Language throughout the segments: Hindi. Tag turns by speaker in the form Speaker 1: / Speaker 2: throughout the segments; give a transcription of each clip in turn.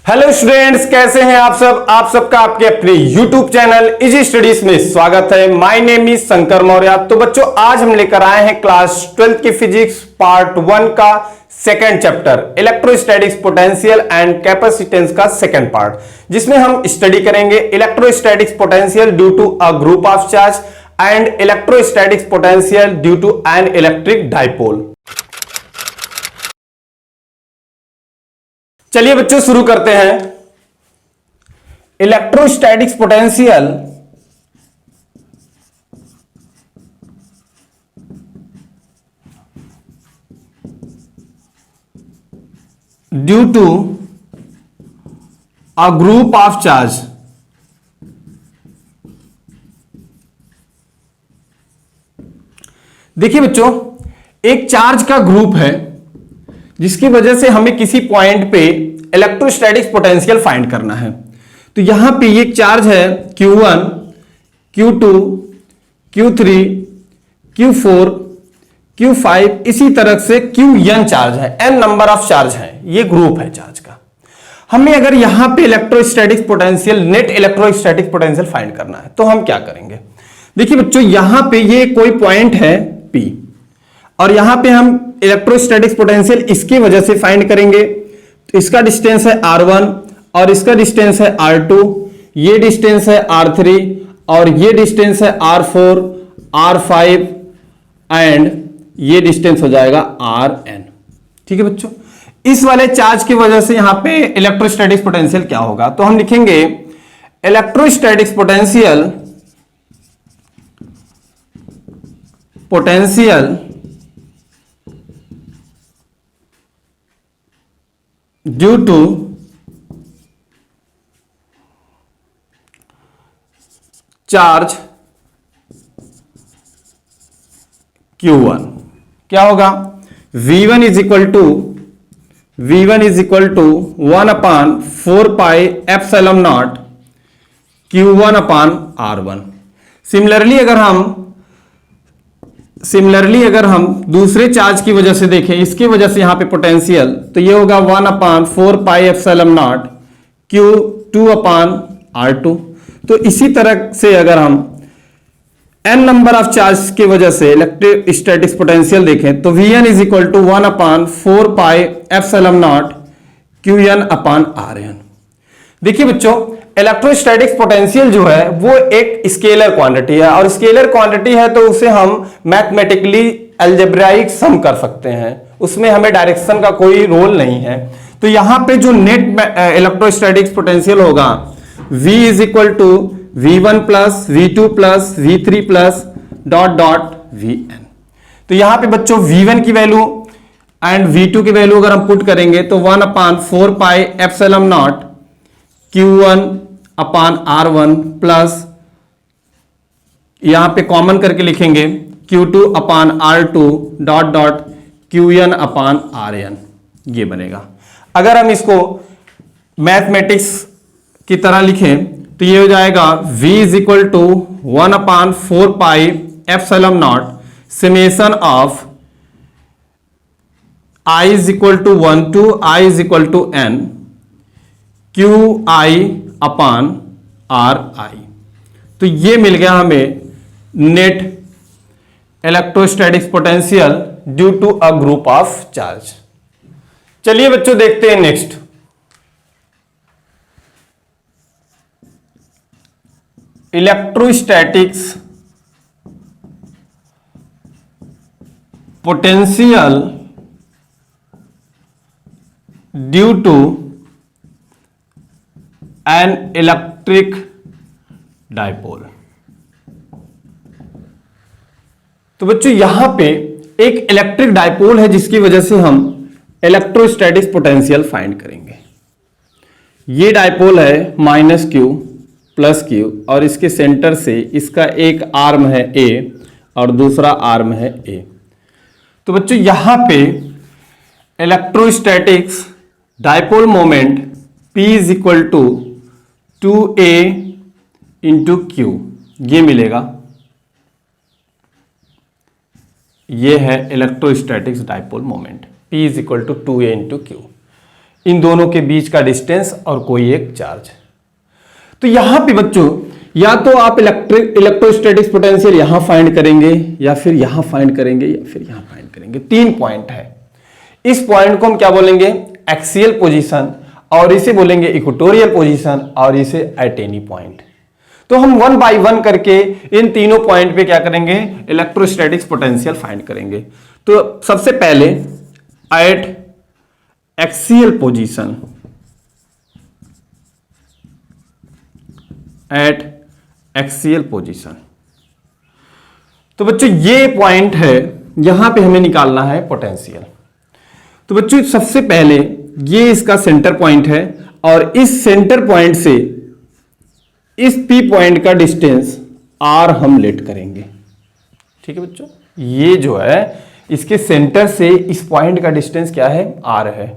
Speaker 1: हेलो स्टूडेंट्स, कैसे हैं आप सब। आप सबका आपके अपने YouTube चैनल इजी स्टडीज में स्वागत है। My name is Shankar Maurya. तो बच्चों, आज हम लेकर आए हैं क्लास 12 की फिजिक्स पार्ट 1 का second chapter electrostatics potential and capacitance का सेकंड पार्ट, जिसमें हम स्टडी करेंगे electrostatics potential due to a group of charge and electrostatics potential due to an electric dipole. चलिए बच्चों, शुरू करते हैं। Electrostatics potential due to a group of charge देखिए बच्चों, एक चार्ज का ग्रुप है जिसकी वजह से हमें किसी पॉइंट पे इलेक्ट्रोस्टैटिक्स पोटेंशियल फाइंड करना है। तो यहां पे ये चार्ज है Q1, Q2, Q3, Q4, Q5, इसी तरह से Qn चार्ज है, n नंबर ऑफ चार्ज है, ये ग्रुप है चार्ज का। हमें अगर यहां पे electrostatics potential, net electrostatics potential find करना है तो हम क्या करेंगे। देखिए बच्चों, यहां पे ये कोई पॉइंट है P और यहां पे हम इलेक्ट्रोस्टैटिक्स पोटेंशियल इसकी वजह से फाइंड करेंगे। तो इसका डिस्टेंस है R1 और इसका डिस्टेंस है R2, ये डिस्टेंस है R3 और ये डिस्टेंस है R4, R5 एंड ये डिस्टेंस हो जाएगा Rn। ठीक है बच्चों, इस वाले चार्ज की वजह से यहां पे इलेक्ट्रोस्टैटिक्स पोटेंशियल क्या होगा, तो हम लिखेंगे electrostatics potential due to charge Q1 क्या होगा, V1 is equal to 1 upon 4 pi epsilon nought Q1 upon R1। Similarly अगर हम दूसरे चार्ज की वजह से देखें, इसकी वजह से यहां पे पोटेंशियल, तो ये होगा 1 upon 4 pi epsilon not Q2 upon R2। तो इसी तरह से अगर हम n नंबर ऑफ चार्ज की वजह से इलेक्ट्रोस्टैटिक्स पोटेंशियल देखें तो Vn is equal to 1 upon 4 pi epsilon nought Qn upon Rn। देखिए बच्चों, इलेक्ट्रोस्टैटिक्स पोटेंशियल जो है वो एक स्केलर क्वांटिटी है, और स्केलर क्वांटिटी है तो उसे हम मैथमेटिकली अलजेब्राइक सम कर सकते हैं, उसमें हमें डायरेक्शन का कोई रोल नहीं है। तो यहां पे जो नेट इलेक्ट्रोस्टैटिक्स पोटेंशियल होगा V is equal to V1 plus V2 plus V3 plus dot dot Vn। तो यहां पे बच्चों V1 की वैल्यू एंड V2 की वैल्यू अगर हम पुट करेंगे तो 1 upon 4 pi epsilon nought Q1 upon R1 plus यहां पे कॉमन करके लिखेंगे Q2 अपान R2 dot dot Qn upon Rn, ये बनेगा। अगर हम इसको मैथमेटिक्स की तरह लिखें तो ये हो जाएगा V is equal to 1 upon 4 pi epsilon nought summation of I is equal to 1 to I is equal to n QI upon RI। तो ये मिल गया हमें net electrostatics potential due to a group of charge. चलिए बच्चों, देखते हैं next. Electrostatics potential due to an electric dipole. तो बच्चों, यहां पे एक इलेक्ट्रिक डाइपोल है जिसकी वजह से हम इलेक्ट्रोस्टैटिक्स पोटेंशियल फाइंड करेंगे। ये डाइपोल है -Q प्लस Q और इसके सेंटर से इसका एक आर्म है A और दूसरा आर्म है A। तो बच्चों, यहां पे electrostatics dipole moment P is equal to 2A into Q, ये मिलेगा। ये है electrostatics dipole moment P is equal to 2A into Q। इन दोनों के बीच का डिस्टेंस और कोई एक चार्ज। तो यहां पे बच्चों या तो आप इलेक्ट्रोस्टैटिक पोटेंशियल यहां फाइंड करेंगे, या फिर यहां फाइंड करेंगे, या फिर यहां फाइंड करेंगे। 3 पॉइंट है। इस पॉइंट को हम क्या बोलेंगे? एक्सियल पोजीशन, और इसे बोलेंगे इक्वेटोरियल पोजीशन, और इसे एट एनी पॉइंट। तो हम 1 बाय 1 करके इन तीनों पॉइंट पे क्या करेंगे? इलेक्ट्रोस्टैटिक पोटेंशियल फाइंड करेंगे। तो सबसे पहले eight axial position, eight axial position, तो बच्चों ये पॉइंट है, यहां पे हमें निकालना है पोटेंशियल। तो बच्चों सबसे पहले ये इसका सेंटर पॉइंट है, और इस सेंटर पॉइंट से इस पी पॉइंट का डिस्टेंस आर हम लेट करेंगे। ठीक है बच्चों, ये जो है इसके सेंटर से इस पॉइंट का डिस्टेंस क्या है? आर है।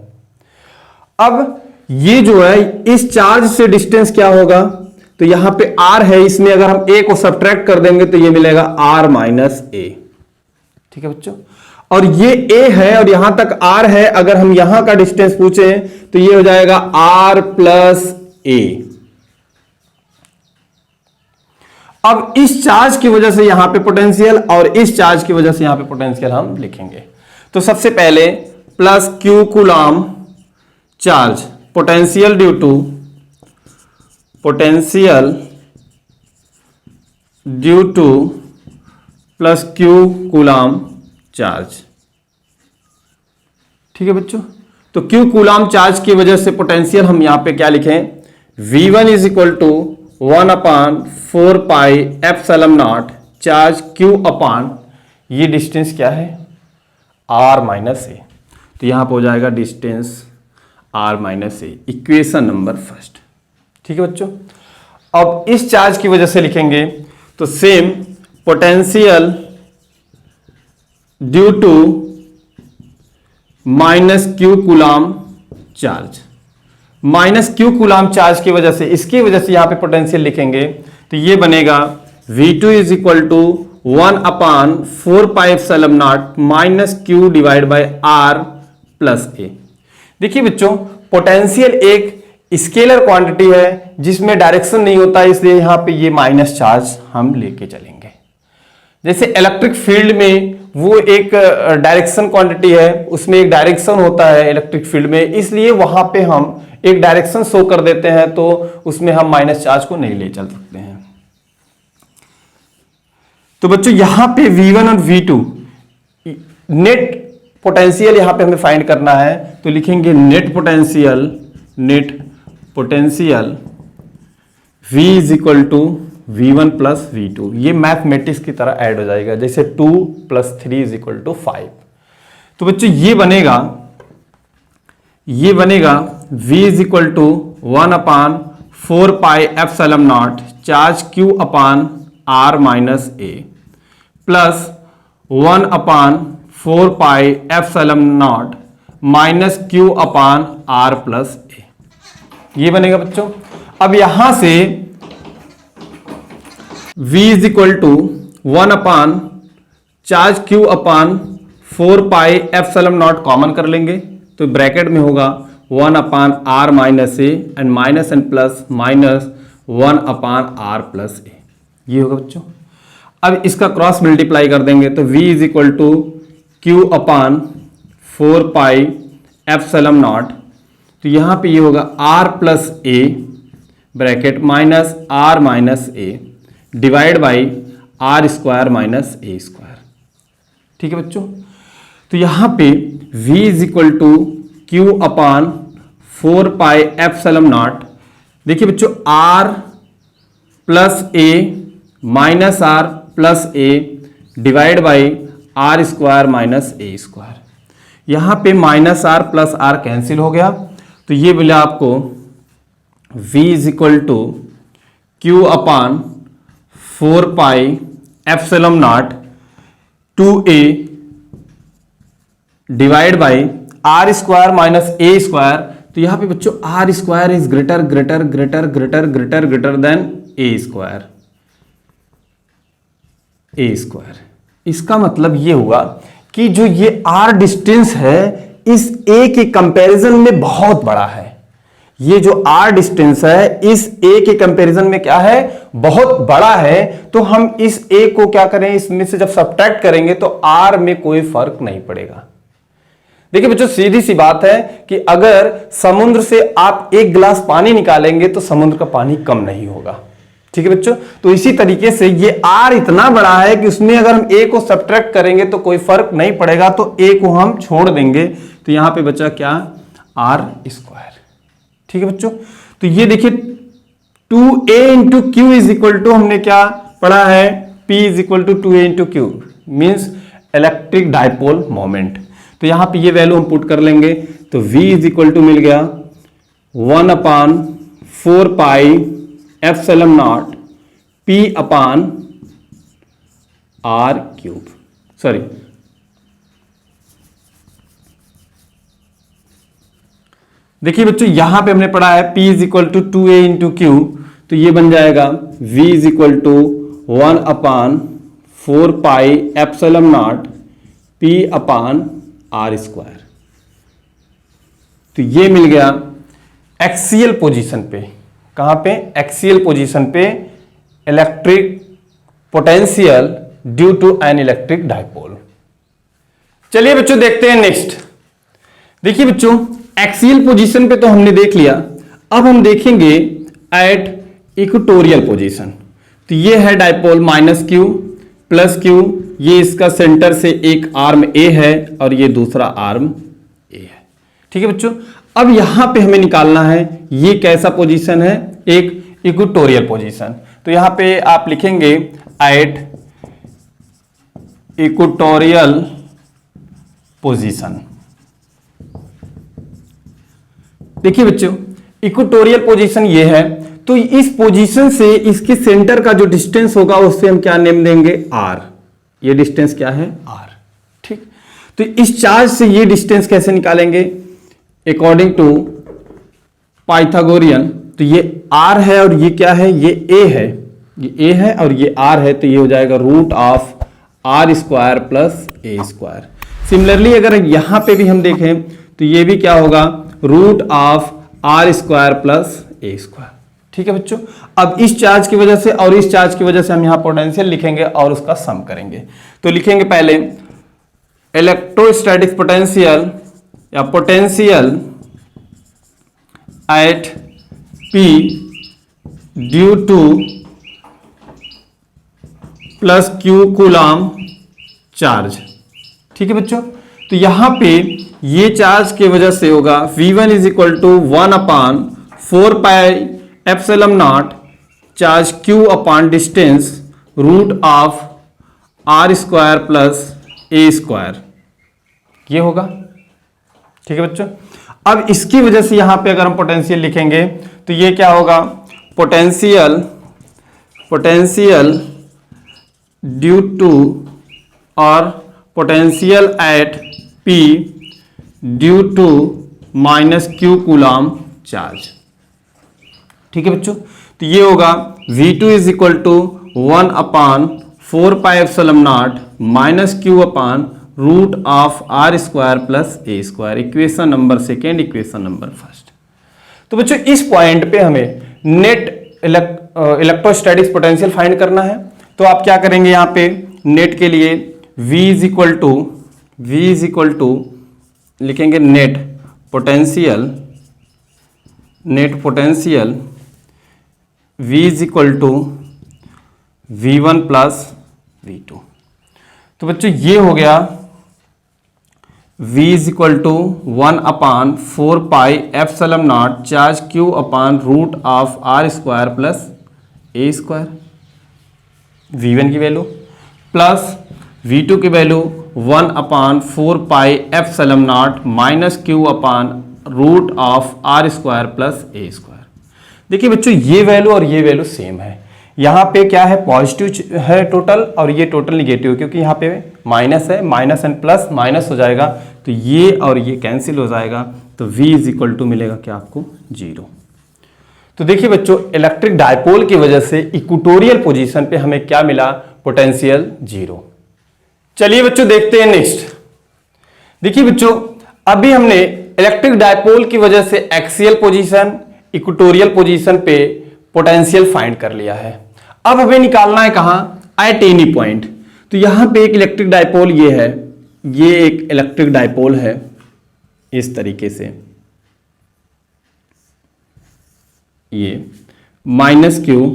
Speaker 1: अब ये जो है इस चार्ज से डिस्टेंस क्या होगा? तो यहां पे आर है, इसमें अगर हम ए को सब्ट्रैक्ट कर देंगे तो ये मिलेगा आर माइनस ए। ठीक है बच्चों, और ये ए है और यहां तक आर है, अगर हम यहां का डिस्टेंस पूछे तो ये हो जाएगा आर प्लस ए। अब इस चार्ज की वजह से यहां पे पोटेंशियल और इस चार्ज की वजह से यहां पे पोटेंशियल हम लिखेंगे। तो सबसे पहले plus Q coulomb charge, potential due to, potential due to plus Q coulomb charge. ठीक है बच्चों, तो क्यू कूलम चार्ज की वजह से पोटेंशियल हम यहां पे क्या लिखें? V1 is equal to 1/4 pi epsilon not charge Q upon, ये डिस्टेंस क्या है? R minus a. तो यहां पर हो जाएगा distance R minus a, equation number first. ठीक है बच्चों, अब इस चार्ज की वजह से लिखेंगे तो same potential due to minus Q coulomb charge, minus Q coulomb charge की वजह से, इसकी वजह से यहां पे पोटेंशियल लिखेंगे तो ये बनेगा V2 is equal to 1/4 pi epsilon not minus Q divide by R plus A. देखिए बच्चों, पोटेंशियल एक स्केलर क्वांटिटी है जिसमें डायरेक्शन नहीं होता, इसलिए यहां पे ये माइनस चार्ज हम लेके चलेंगे। जैसे इलेक्ट्रिक फील्ड में वो एक डायरेक्शन क्वांटिटी है, उसमें एक डायरेक्शन होता है इलेक्ट्रिक फील्ड में, इसलिए वहां पे हम एक डायरेक्शन शो कर देते हैं, तो उसमें हम माइनस चार्ज को नहीं ले चल सकते हैं। तो बच्चों यहां पे V1 और V2 नेट पोटेंशियल यहां पे हमें फाइंड करना है, तो लिखेंगे net potential, net potential V is equal to V1 plus V2। ये मैथमेटिक्स की तरह ऐड हो जाएगा, जैसे 2 + 3 इज इक्वल टू 5। तो बच्चों ये बनेगा V is equal to 1/4 pi epsilon not charge Q upon R minus A plus 1/4 pi epsilon not minus Q upon R plus A. ये बनेगा बच्चों। अब यहां से V is equal to 1/, charge Q upon 4 pi epsilon not common कर लेंगे, तो ब्रैकेट में होगा 1/R minus A and minus and plus minus 1/R plus A. ये होगा बच्चों। अब इसका क्रॉस मल्टीप्लाई कर देंगे तो V is equal to Q upon 4 pi epsilon naught, तो यहां पे ये होगा R plus a bracket minus R minus a divide by R square minus a square. ठीक है बच्चों, तो यहां पे V is equal to Q upon 4 pi epsilon naught, देखिए बच्चों R plus a minus R plus a divide by R square minus a square. यहां पे minus R plus R cancel हो गया, तो ये मिला आपको V is equal to Q upon 4 pi epsilon naught 2a divide by R square minus a square. तो यहां पे बच्चों R square is greater greater greater greater greater greater than a square, a square. इसका मतलब ये हुआ कि जो ये R डिस्टेंस है इस ए के कंपैरिजन में बहुत बड़ा है। ये जो आर डिस्टेंस है इस ए के कंपैरिजन में क्या है, बहुत बड़ा है। तो हम इस ए को क्या करें, इसमें से जब सब्ट्रैक्ट करेंगे तो आर में कोई फर्क नहीं पड़ेगा। देखिए बच्चों, सीधी सी बात है कि अगर समुद्र से आप एक गिलास पानी निकालेंगे तो समुद्र का पानी कम नहीं होगा। ठीक है बच्चों, तो इसी तरीके से ये आर इतना बड़ा है कि उसमें अगर हम ए को सब्ट्रैक्ट करेंगे तो कोई फर्क नहीं पड़ेगा, तो ए को हम छोड़ देंगे। तो यहां पे बचा क्या, आर स्क्वायर। ठीक है बच्चों, तो ये देखिए 2a into q is equal to, हमने क्या पढ़ा है, P is equal to 2a into q means electric dipole moment. तो यहां पे ये वैल्यू हम पुट कर लेंगे, तो v इज इक्वल टू मिल गया 1/4 pi epsilon naught P upon r cube, sorry देखिए बच्चों यहां पे हमने पढ़ा है P is equal to 2a into q, तो ये बन जाएगा V is equal to 1/4 pi epsilon naught P upon r square. तो ये मिल गया एक्सियल पोजीशन पे, कहां पे, एक्सियल पोजीशन पे electric potential due to an electric dipole. चलिए बच्चों देखते हैं नेक्स्ट। देखिए बच्चों एक्सियल पोजीशन पे तो हमने देख लिया, अब हम देखेंगे एट इक्वेटोरियल पोजीशन। तो ये है डाइपोल -q प्लस q, ये इसका सेंटर से एक आर्म A है और ये दूसरा आर्म A है। ठीक है बच्चों, अब यहां पे हमें निकालना है ये कैसा पोजीशन है, एक इक्वेटोरियल पोजीशन। तो यहां पे आप लिखेंगे एट इक्वेटोरियल पोजीशन। देखिए बच्चों इक्वेटोरियल पोजीशन ये है, तो इस पोजीशन से इसके सेंटर का जो डिस्टेंस होगा उससे हम क्या नेम देंगे, r। ये डिस्टेंस क्या है, r। ठीक, तो इस चार्ज से ये डिस्टेंस कैसे निकालेंगे, अकॉर्डिंग टू पाइथागोरियन। तो ये r है और ये क्या है, ये a है, ये a है और ये r है, तो ये हो जाएगा root of r square plus a square. Similarly अगर यहां पे भी हम देखें तो ये भी क्या होगा, root of r square plus a square. ठीक है बच्चों, अब इस चार्ज की वजह से और इस चार्ज की वजह से हम यहां पोटेंशियल लिखेंगे और उसका सम करेंगे। तो लिखेंगे पहले इलेक्ट्रोस्टैटिक पोटेंशियल या potential at P due to plus Q coulomb charge. ठीक है बच्चों, तो यहां पे ये चार्ज की वजह से होगा V1 is equal to 1/4 pi epsilon not charge Q upon distance root of r square plus a square, ये होगा। ठीक है बच्चों, अब इसकी वजह से यहां पे अगर हम पोटेंशियल लिखेंगे तो ये क्या होगा, पोटेंशियल ड्यू टू और potential at P due to -Q coulomb charge. ठीक है बच्चों, तो ये होगा V2 is equal to 1/4 pi epsilon naught -Q upon root of r square plus a square. Equation number second, equation number first. तो बच्चों इस पॉइंट पे हमें नेट इलेक्ट्रोस्टैटिक पोटेंशियल फाइंड करना है। तो आप क्या करेंगे, यहां पे नेट के लिए V इज इक्वल टू लिखेंगे net potential V is equal to V1 plus V2। तो बच्चों ये हो गया V is equal to 1/4 pi epsilon not charge Q upon root of r square plus a square, V1 की वैल्यू प्लस V2 की value 1/4 pi epsilon naught -Q upon root of r square plus a square. देखिए बच्चों ये वैल्यू और ये वैल्यू सेम है। यहाँ पे क्या है, पॉजिटिव है टोटल और ये टोटल निगेटिव, क्योंकि यहाँ पे माइनस है, माइनस एंड प्लस माइनस हो जाएगा, तो ये और ये कैंसिल हो जाएगा। तो V इज इक्वल टू मिलेगा क्या आपको, 0। तो देखिए बच्चों इलेक्ट्रिक डाइपोल की वजह से इक्वेटोरियल पोजीशन पे हमें क्या मिला, पोटेंशियल 0। चलिए बच्चों देखते हैं नेक्स्ट। देखिए बच्चों अभी हमने इलेक्ट्रिक डायपोल की वजह से एक्सियल पोजीशन, इक्वेटोरियल पोजीशन पे पोटेंशियल फाइंड कर लिया है। अब हमें निकालना है कहां, एट एनी पॉइंट। तो यहां पे एक इलेक्ट्रिक डायपोल ये है, ये एक इलेक्ट्रिक डायपोल है इस तरीके से, ये माइनस क्यू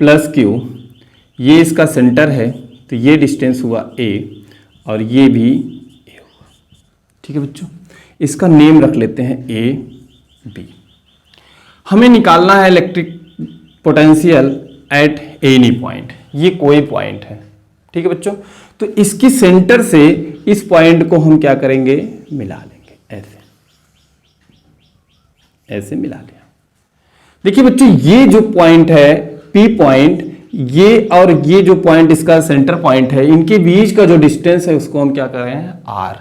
Speaker 1: प्लस क्यू, ये इसका सेंटर है, तो ये डिस्टेंस हुआ ए और ये भी ए हुआ। ठीक है बच्चों, इसका नेम रख लेते हैं ए बी। हमें निकालना है electric potential at any point, ये कोई पॉइंट है। ठीक है बच्चों, तो इसकी सेंटर से इस पॉइंट को हम क्या करेंगे, मिला लेंगे, ऐसे ऐसे मिला लिया। देखिए बच्चों, ये जो पॉइंट है पी पॉइंट, ये और ये जो पॉइंट इसका सेंटर पॉइंट है, इनके बीच का जो डिस्टेंस है उसको हम क्या कर रहे हैं, आर।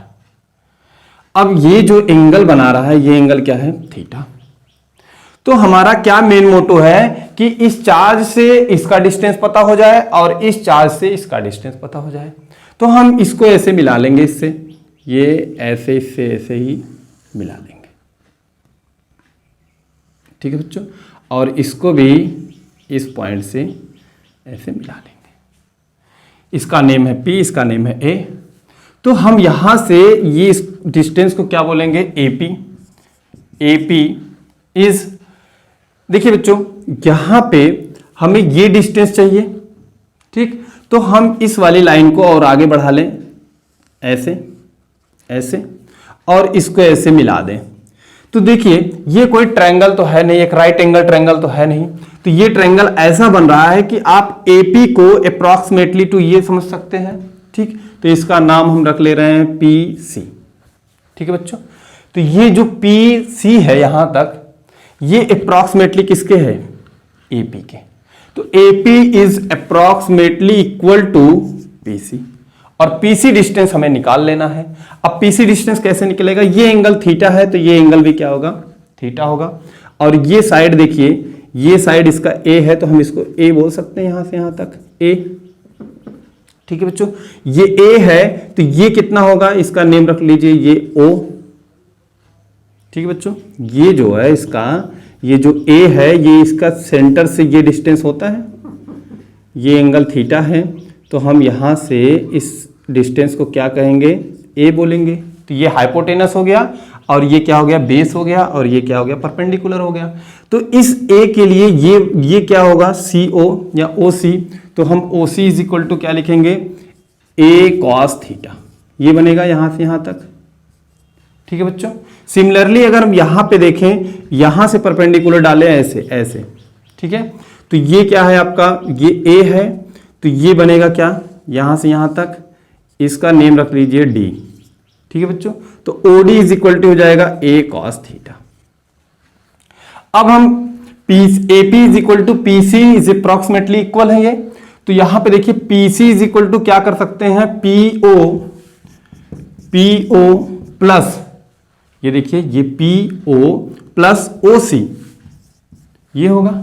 Speaker 1: अब ये जो एंगल बना रहा है, ये एंगल क्या है, थीटा। तो हमारा क्या मेन मोटो है कि इस चार्ज से इसका डिस्टेंस पता हो जाए और इस चार्ज से इसका डिस्टेंस पता हो जाए। तो हम इसको ऐसे मिला लेंगे, इससे ये ऐसे, इससे ऐसे ही मिला लेंगे। ठीक है बच्चों, और इसको भी इस पॉइंट से ऐसे मिला लेंगे। इसका नेम है P, इसका नेम है A। तो हम यहां से ये इस डिस्टेंस को क्या बोलेंगे, AP। AP इज, देखिए बच्चों, यहां पे हमें ये डिस्टेंस चाहिए। ठीक, तो हम इस वाली लाइन को और आगे बढ़ा लें, ऐसे ऐसे, और इसको ऐसे मिला दें। तो देखिए, ये कोई ट्रायंगल तो है नहीं, एक राइट एंगल ट्रायंगल तो है नहीं। तो ये ट्रायंगल ऐसा बन रहा है कि आप AP को अप्रॉक्सीमेटली टू ये समझ सकते हैं। ठीक, तो इसका नाम हम रख ले रहे हैं PC। ठीक है बच्चों, तो ये जो PC है यहां तक, ये अप्रॉक्सीमेटली किसके है, AP के। तो AP is approximately equal to PC, और PC डिस्टेंस हमें निकाल लेना है। अब PC डिस्टेंस कैसे निकलेगा, ये एंगल थीटा है, तो ये एंगल भी क्या होगा, थीटा होगा। और ये साइड देखिए, ये साइड इसका A है, तो हम इसको A बोल सकते हैं, यहां से यहां तक A। ठीक है बच्चों, ये A है, तो ये कितना होगा, इसका नेम रख लीजिए, ये O। ठीक है बच्चों, ये जो है इसका, ये जो A है, ये इसका सेंटर से ये डिस्टेंस होता है, ये एंगल थीटा है, तो हम यहां से इस डिस्टेंस को क्या कहेंगे, A बोलेंगे। तो ये हाइपोटेनस हो गया, और ये क्या हो गया, बेस हो गया, और ये क्या हो गया, परपेंडिकुलर हो गया। तो इस A के लिए ये क्या होगा, CO या OC। तो हम OC इज इक्वल टू क्या लिखेंगे, A cos थीटा, ये बनेगा यहां से यहां तक। ठीक है बच्चों, सिमिलरली अगर हम यहां पे देखें, यहां से परपेंडिकुलर डालें ऐसे ऐसे, ठीक है, तो ये क्या है आपका, ये A है, तो ये बनेगा क्या, यहां से यहां तक, इसका नेम रख लीजिए D। ठीक है बच्चों, तो OD इज इक्वल टू हो जाएगा A cos थीटा। अब हम AP is equal to PC is approximately equal है ये, तो यहां पे देखिए PC इज इक्वल टू क्या कर सकते हैं, PO प्लस, ये देखिए ये PO प्लस OC, ये होगा।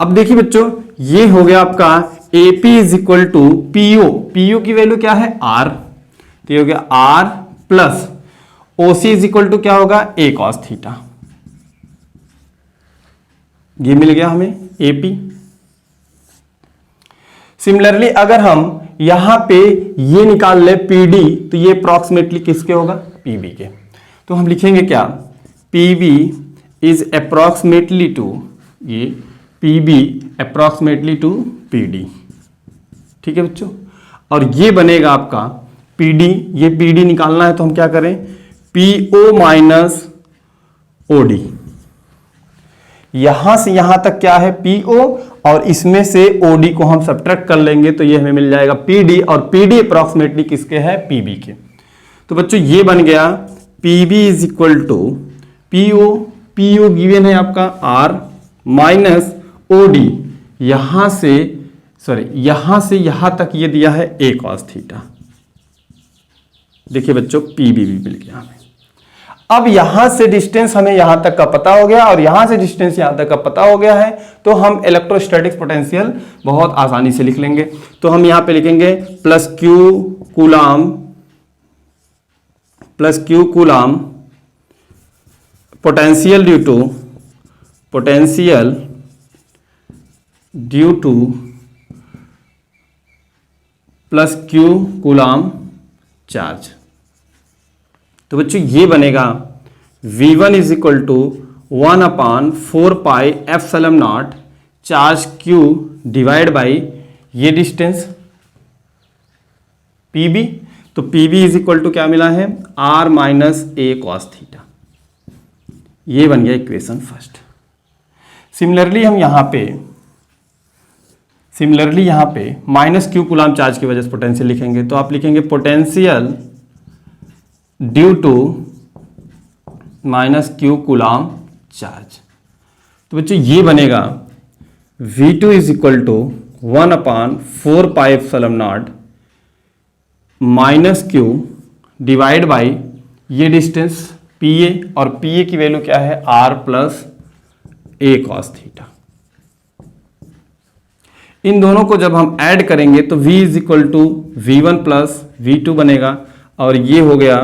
Speaker 1: अब देखिए बच्चों, ये हो गया आपका AP is equal to PO की वैल्यू क्या है, R, तो ये हो गया R plus OC is equal to क्या होगा, A cos थीटा। ये मिल गया हमें AP। सिमिलरली अगर हम यहां पे ये निकाल ले PD, तो ये अप्रॉक्सीमेटली किसके होगा, PB के। तो हम लिखेंगे क्या, PB इज अप्रॉक्सीमेटली टू, ये PB अप्रॉक्सीमेटली टू PD। ठीक है बच्चों, और ये बनेगा आपका PD, ये PD निकालना है, तो हम क्या करें, PO माइनस OD। यहां से यहां तक क्या है, PO, और इसमें से OD को हम सब्ट्रैक्ट कर लेंगे, तो ये हमें मिल जाएगा PD, और PD अप्रॉक्सीमेटली किसके है, PB के। तो बच्चों ये बन गया PB is equal to PO given है आपका R माइनस OD, यहां से यहां तक ये दिया है A cos थीटा। देखिए बच्चों, PB भी मिल गया हमें। अब यहां से डिस्टेंस हमें यहां तक का पता हो गया, और यहां से डिस्टेंस यहां तक का पता हो गया है, तो हम इलेक्ट्रोस्टैटिक पोटेंशियल बहुत आसानी से लिख लेंगे। तो हम यहां पे लिखेंगे plus Q coulomb plus Q coulomb potential due to plus Q coulomb charge. तो बच्चों ये बनेगा V1 is equal to 1/4πε0 charge Q divide by ये डिस्टेंस PB। तो PB इज इक्वल टू क्या मिला है, R माइनस ए कॉस थीटा। ये बन गया इक्वेशन फर्स्ट। सिमिलरली हम यहाँ पे माइनस क्यू कूलाम चार्ज की वजह से पोटेंशियल लिखेंगे। तो आप लिखेंगे potential due to minus Q coulomb charge. तो बच्चों ये बनेगा V2 is equal to 1/4πε0 minus Q divide by ये डिस्टेंस PA, और PA की वैल्यू क्या है, R plus A cos theta. इन दोनों को जब हम ऐड करेंगे तो V is equal to V1 plus V2 बनेगा, और ये हो गया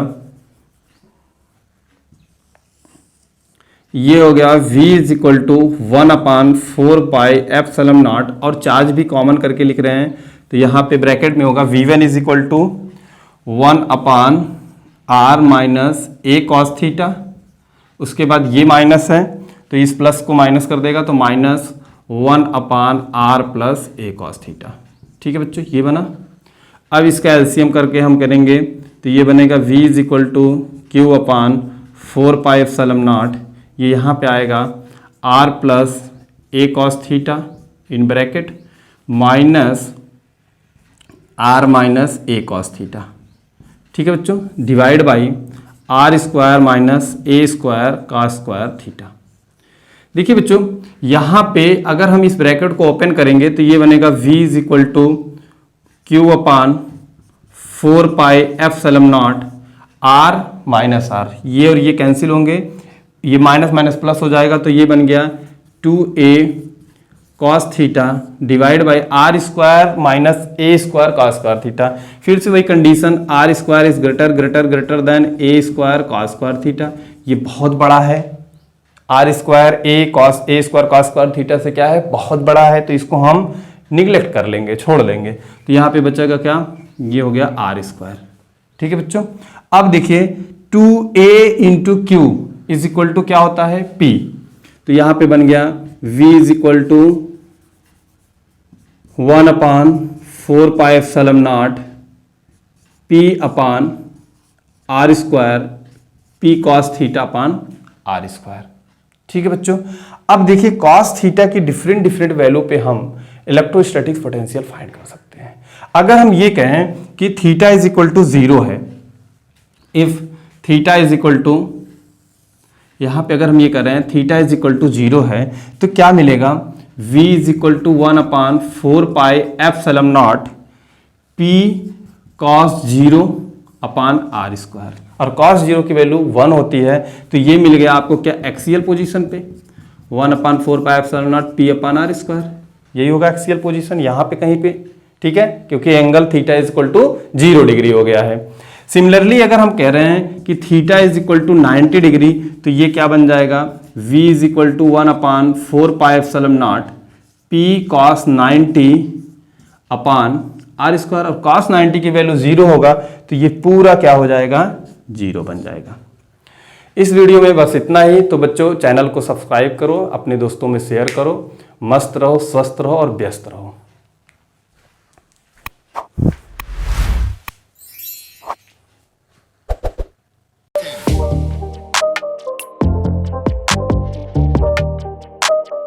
Speaker 1: V इज इक्वल टू 1/4πε0, और चार्ज भी कॉमन करके लिख रहे हैं। तो यहाँ पे ब्रैकेट में होगा V1 is equal to 1/r minus A cos theta. उसके बाद ये माइनस है तो इस प्लस को माइनस कर देगा, तो minus 1/r plus A cos theta. ठीक है बच्चों, ये बना। अब इसका एलसीएम करके हम करेंगे तो ये बनेगा V is equal to Q/4πε0, ये यहाँ पे आएगा R plus A cos theta in bracket minus R minus A cos theta. ठीक है बच्चों, divide by R square minus a square cos square theta. देखिए बच्चों, यहाँ पे अगर हम इस ब्रैकेट को ओपन करेंगे तो ये बनेगा V is equal to Q/4πε0 R minus R, ये और ये कैंसिल होंगे, ये माइनस माइनस प्लस हो जाएगा, तो ये बन गया 2a cos theta divide by R square minus a square cos square theta. फिर से वही condition, R square is greater than a square cos square theta. ये बहुत बड़ा है, R square a square cos square theta से क्या है, बहुत बड़ा है, तो इसको हम निगलेक्ट कर लेंगे, छोड़ लेंगे। तो यहाँ पे बचेगा क्या, ये हो गया R स्क्वायर। ठीक है बच्चों, अब देखिए 2a into q is equal to क्या होता है, P। तो यहाँ पे बन गया V is equal to 1/4πε0 P/R square P cos theta upon R square. ठीक है बच्चों, अब देखिए कॉस थीटा की डिफरेंट वैल्यू पे हम इलेक्ट्रोस्टैटिक पोटेंशियल फाइंड कर सकते हैं। अगर हम ये कहें कि थीटा इज इक्वल टू 0 है, if theta is equal to, यहाँ पे अगर हम ये कर रहे हैं थीटा इज इक्वल टू 0 है, तो क्या मिलेगा, V is equal to 1/4πε0 P cos 0 upon R square, और cos 0 की वैल्यू 1 होती है, तो ये मिल गया आपको क्या, एक्सियल पोजीशन पे 1/4πε0 P अपान R स्क्वायर, यही होगा एक्सियल पोजीशन यहाँ पे कहीं पे। ठीक है, क्योंकि angle theta is equal to 0 degree हो गया है। सिमिलरली अगर हम कह रहे हैं कि theta is equal to 90 degree, तो ये क्या बन जाएगा, V is equal to 1/4πε0 P cos 90 upon R square, और cos 90 की वैल्यू 0 होगा, तो ये पूरा क्या हो जाएगा, 0 बन जाएगा। इस वीडियो में बस इतना ही। तो बच्चों, चैनल को सब्सक्राइब करो, अपने दोस्तों में शेयर करो। मस्त रहो, स्वस्थ रहो और व्यस्त रहो।